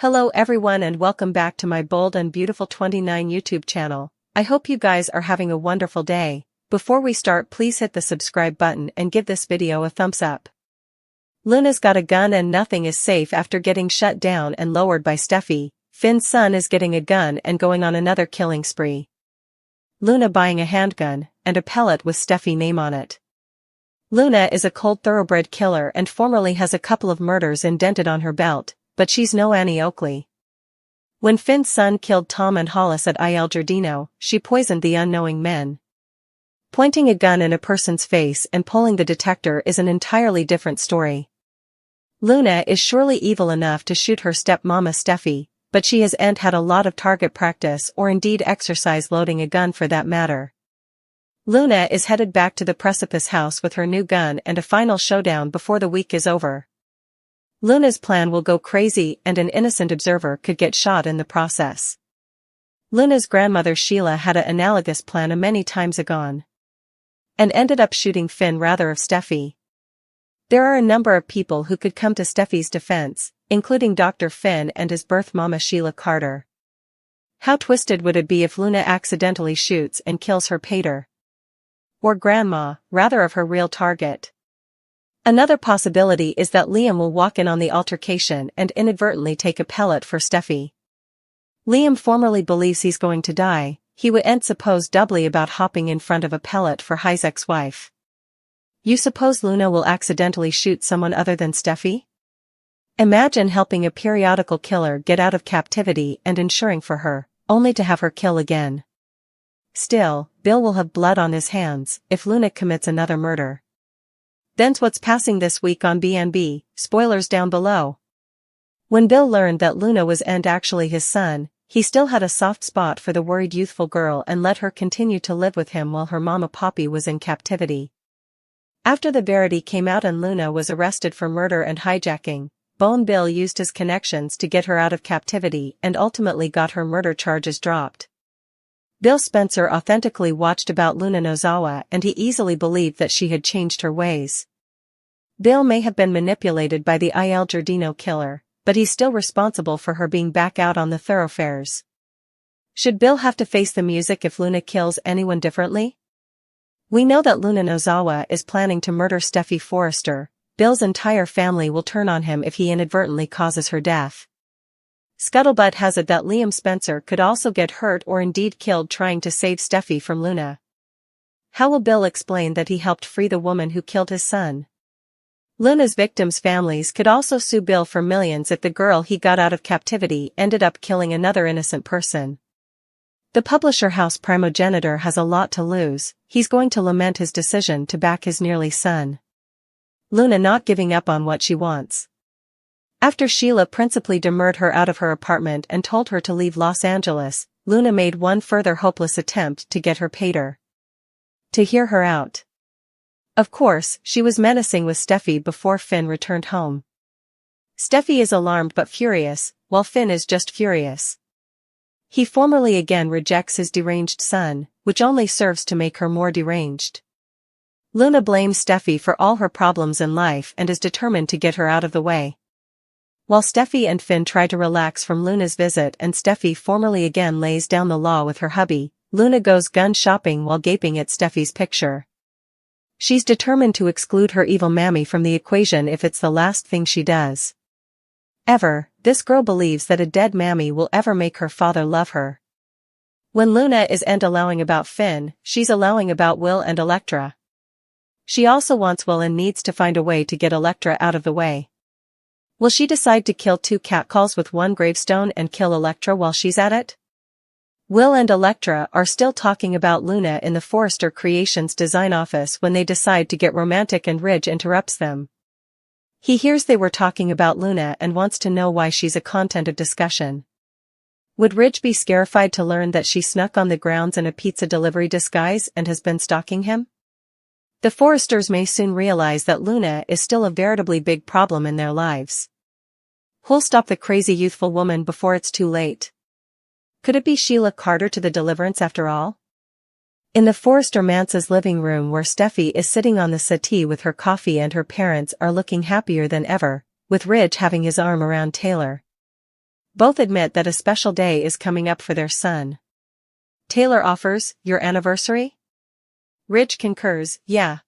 Hello everyone and welcome back to my Bold and Beautiful 29 YouTube channel. I hope you guys are having a wonderful day. Before we start, please hit the subscribe button and give this video a thumbs up. Luna's got a gun and nothing is safe after getting shut down and lowered by Steffi. Finn's son is getting a gun and going on another killing spree. Luna buying a handgun and a pellet with Steffi name on it. Luna is a cold thoroughbred killer and formerly has a couple of murders indented on her belt. But she's no Annie Oakley. When Finn's son killed Tom and Hollis at Il Giardino, she poisoned the unknowing men. Pointing a gun in a person's face and pulling the detector is an entirely different story. Luna is surely evil enough to shoot her stepmama Steffi, but she hasn't had a lot of target practice or indeed exercise loading a gun for that matter. Luna is headed back to the precipice house with her new gun and a final showdown before the week is over. Luna's plan will go crazy and an innocent observer could get shot in the process. Luna's grandmother Sheila had an analogous plan many times agone. And ended up shooting Finn rather of Steffi. There are a number of people who could come to Steffi's defense, including Dr. Finn and his birth mama Sheila Carter. How twisted would it be if Luna accidentally shoots and kills her pater? Or grandma, rather of her real target. Another possibility is that Liam will walk in on the altercation and inadvertently take a pellet for Steffi. Liam formerly believes he's going to die. He wouldn't suppose doubly about hopping in front of a pellet for his ex-wife. You suppose Luna will accidentally shoot someone other than Steffi? Imagine helping a periodical killer get out of captivity and ensuring for her, only to have her kill again. Still, Bill will have blood on his hands if Luna commits another murder. Then's what's passing this week on B&B, spoilers down below. When Bill learned that Luna wasn't actually his son, he still had a soft spot for the worried youthful girl and let her continue to live with him while her mama Poppy was in captivity. After the verity came out and Luna was arrested for murder and hijacking, Bone Bill used his connections to get her out of captivity and ultimately got her murder charges dropped. Bill Spencer authentically watched about Luna Nozawa and he easily believed that she had changed her ways. Bill may have been manipulated by the Il Giardino killer, but he's still responsible for her being back out on the thoroughfares. Should Bill have to face the music if Luna kills anyone differently? We know that Luna Nozawa is planning to murder Steffi Forrester. Bill's entire family will turn on him if he inadvertently causes her death. Scuttlebutt has it that Liam Spencer could also get hurt or indeed killed trying to save Steffi from Luna. How will Bill explain that he helped free the woman who killed his son? Luna's victims' families could also sue Bill for millions if the girl he got out of captivity ended up killing another innocent person. The publisher house primogenitor has a lot to lose. He's going to lament his decision to back his nearly son. Luna not giving up on what she wants. After Sheila principally demurred her out of her apartment and told her to leave Los Angeles, Luna made one further hopeless attempt to get her pater. To hear her out. Of course, she was menacing with Steffi before Finn returned home. Steffi is alarmed but furious, while Finn is just furious. He formally again rejects his deranged son, which only serves to make her more deranged. Luna blames Steffi for all her problems in life and is determined to get her out of the way. While Steffi and Finn try to relax from Luna's visit and Steffi formally again lays down the law with her hubby, Luna goes gun shopping while gaping at Steffi's picture. She's determined to exclude her evil mammy from the equation if it's the last thing she does. This girl believes that a dead mammy will ever make her father love her. When Luna isn't allowing about Finn, she's allowing about Will and Electra. She also wants Will and needs to find a way to get Electra out of the way. Will she decide to kill two catcalls with one gravestone and kill Electra while she's at it? Will and Electra are still talking about Luna in the Forrester Creations design office when they decide to get romantic and Ridge interrupts them. He hears they were talking about Luna and wants to know why she's a content of discussion. Would Ridge be scarified to learn that she snuck on the grounds in a pizza delivery disguise and has been stalking him? The Forresters may soon realize that Luna is still a veritably big problem in their lives. Who'll stop the crazy youthful woman before it's too late? Could it be Sheila Carter to the deliverance after all? In the Forrester Mance's living room where Steffi is sitting on the settee with her coffee and her parents are looking happier than ever, with Ridge having his arm around Taylor. Both admit that a special day is coming up for their son. Taylor offers, your anniversary? Ridge concurs, yeah.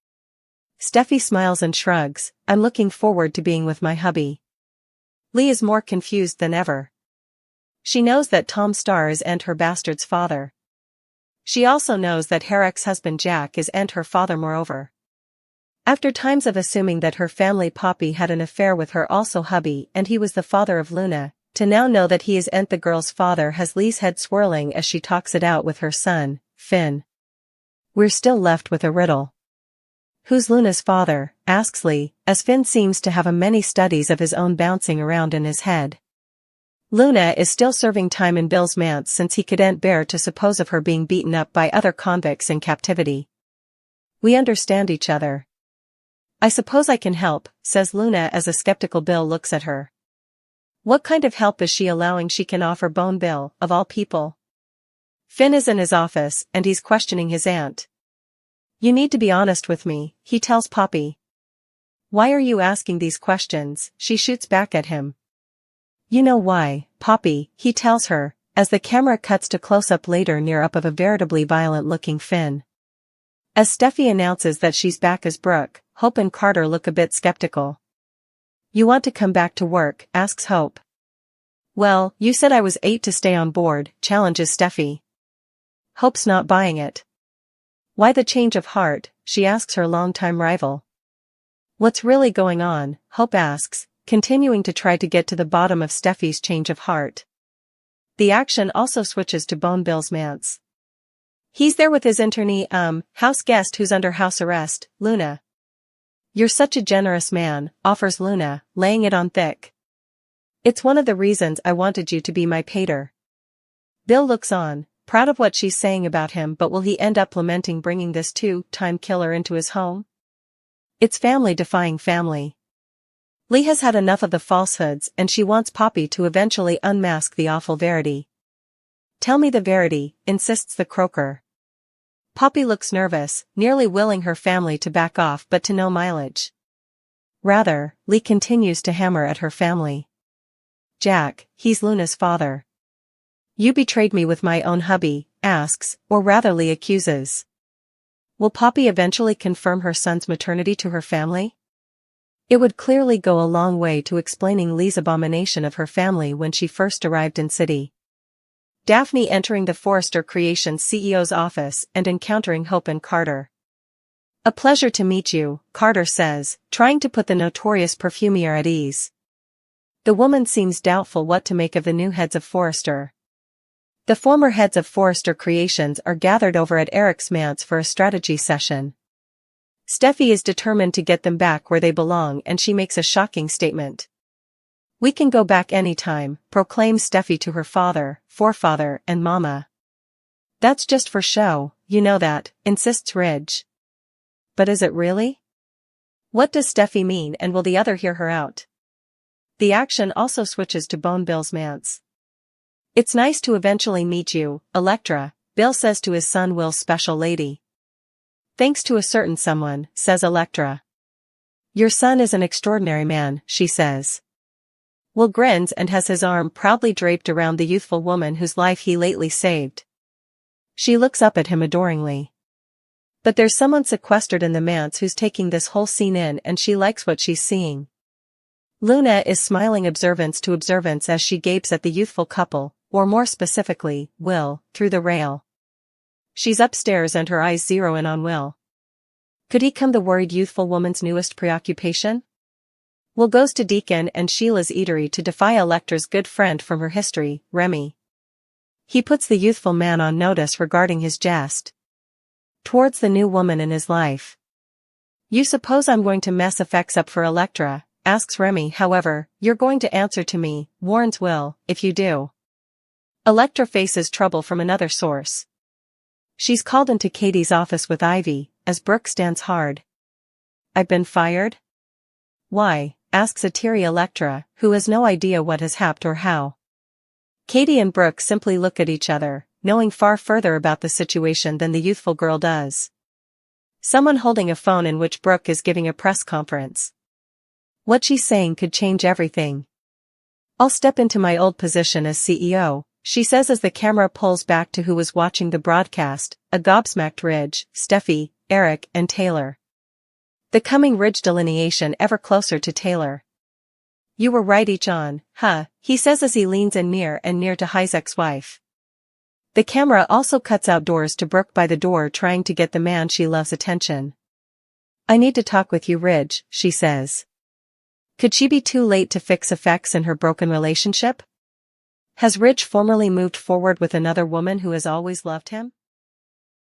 Steffi smiles and shrugs, I'm looking forward to being with my hubby. Lee is more confused than ever. She knows that Tom Starr is and her bastard's father. She also knows that her ex-husband Jack is and her father moreover. After times of assuming that her family Poppy had an affair with her also hubby and he was the father of Luna, to now know that he is and the girl's father has Lee's head swirling as she talks it out with her son, Finn. We're still left with a riddle. Who's Luna's father? Asks Lee, as Finn seems to have a many studies of his own bouncing around in his head. Luna is still serving time in Bill's manse since he couldn't bear to suppose of her being beaten up by other convicts in captivity. We understand each other. I suppose I can help, says Luna as a skeptical Bill looks at her. What kind of help is she allowing she can offer Bone Bill, of all people? Finn is in his office and he's questioning his aunt. You need to be honest with me, he tells Poppy. Why are you asking these questions? She shoots back at him. You know why, Poppy, he tells her, as the camera cuts to close-up later near up of a veritably violent-looking Finn. As Steffi announces that she's back as Brooke, Hope and Carter look a bit skeptical. You want to come back to work? Asks Hope. Well, you said I was 8 to stay on board, challenges Steffi. Hope's not buying it. Why the change of heart? She asks her longtime rival. What's really going on? Hope asks, continuing to try to get to the bottom of Steffi's change of heart. The action also switches to Bone Bill's manse. He's there with his internee, house guest who's under house arrest, Luna. You're such a generous man, offers Luna, laying it on thick. It's one of the reasons I wanted you to be my pater. Bill looks on, proud of what she's saying about him, but will he end up lamenting bringing this two-time killer into his home? It's family defying family. Lee has had enough of the falsehoods and she wants Poppy to eventually unmask the awful verity. Tell me the verity, insists the croaker. Poppy looks nervous, nearly willing her family to back off but to no mileage. Rather, Lee continues to hammer at her family. Jack, he's Luna's father. You betrayed me with my own hubby, asks, or rather Lee accuses. Will Poppy eventually confirm her son's maternity to her family? It would clearly go a long way to explaining Lee's abomination of her family when she first arrived in city. Daphne entering the Forrester Creations CEO's office and encountering Hope and Carter. A pleasure to meet you, Carter says, trying to put the notorious perfumier at ease. The woman seems doubtful what to make of the new heads of Forrester. The former heads of Forrester Creations are gathered over at Eric's manse for a strategy session. Steffi is determined to get them back where they belong and she makes a shocking statement. We can go back anytime, proclaims Steffi to her father, forefather, and mama. That's just for show, you know that, insists Ridge. But is it really? What does Steffi mean and will the other hear her out? The action also switches to Bone Bill's manse. It's nice to eventually meet you, Electra, Bill says to his son Will's special lady. Thanks to a certain someone, says Electra. Your son is an extraordinary man, she says. Will grins and has his arm proudly draped around the youthful woman whose life he lately saved. She looks up at him adoringly. But there's someone sequestered in the manse who's taking this whole scene in and she likes what she's seeing. Luna is smiling observance to observance as she gapes at the youthful couple, or more specifically, Will, through the rail. She's upstairs and her eyes zero in on Will. Could he come the worried youthful woman's newest preoccupation? Will goes to Deacon and Sheila's eatery to defy Electra's good friend from her history, Remy. He puts the youthful man on notice regarding his jest towards the new woman in his life. You suppose I'm going to mess effects up for Electra, asks Remy. However, you're going to answer to me, warns Will, if you do. Electra faces trouble from another source. She's called into Katie's office with Ivy, as Brooke stands hard. I've been fired? Why? Asks a teary Electra, who has no idea what has happened or how. Katie and Brooke simply look at each other, knowing far further about the situation than the youthful girl does. Someone holding a phone in which Brooke is giving a press conference. What she's saying could change everything. I'll step into my old position as CEO, she says as the camera pulls back to who was watching the broadcast, a gobsmacked Ridge, Steffi, Eric, and Taylor. The coming Ridge delineation ever closer to Taylor. You were right each on, huh, he says as he leans in near to Hi's ex-wife. The camera also cuts outdoors to Brooke by the door trying to get the man she loves attention. I need to talk with you, Ridge, she says. Could she be too late to fix effects in her broken relationship? Has Ridge formerly moved forward with another woman who has always loved him?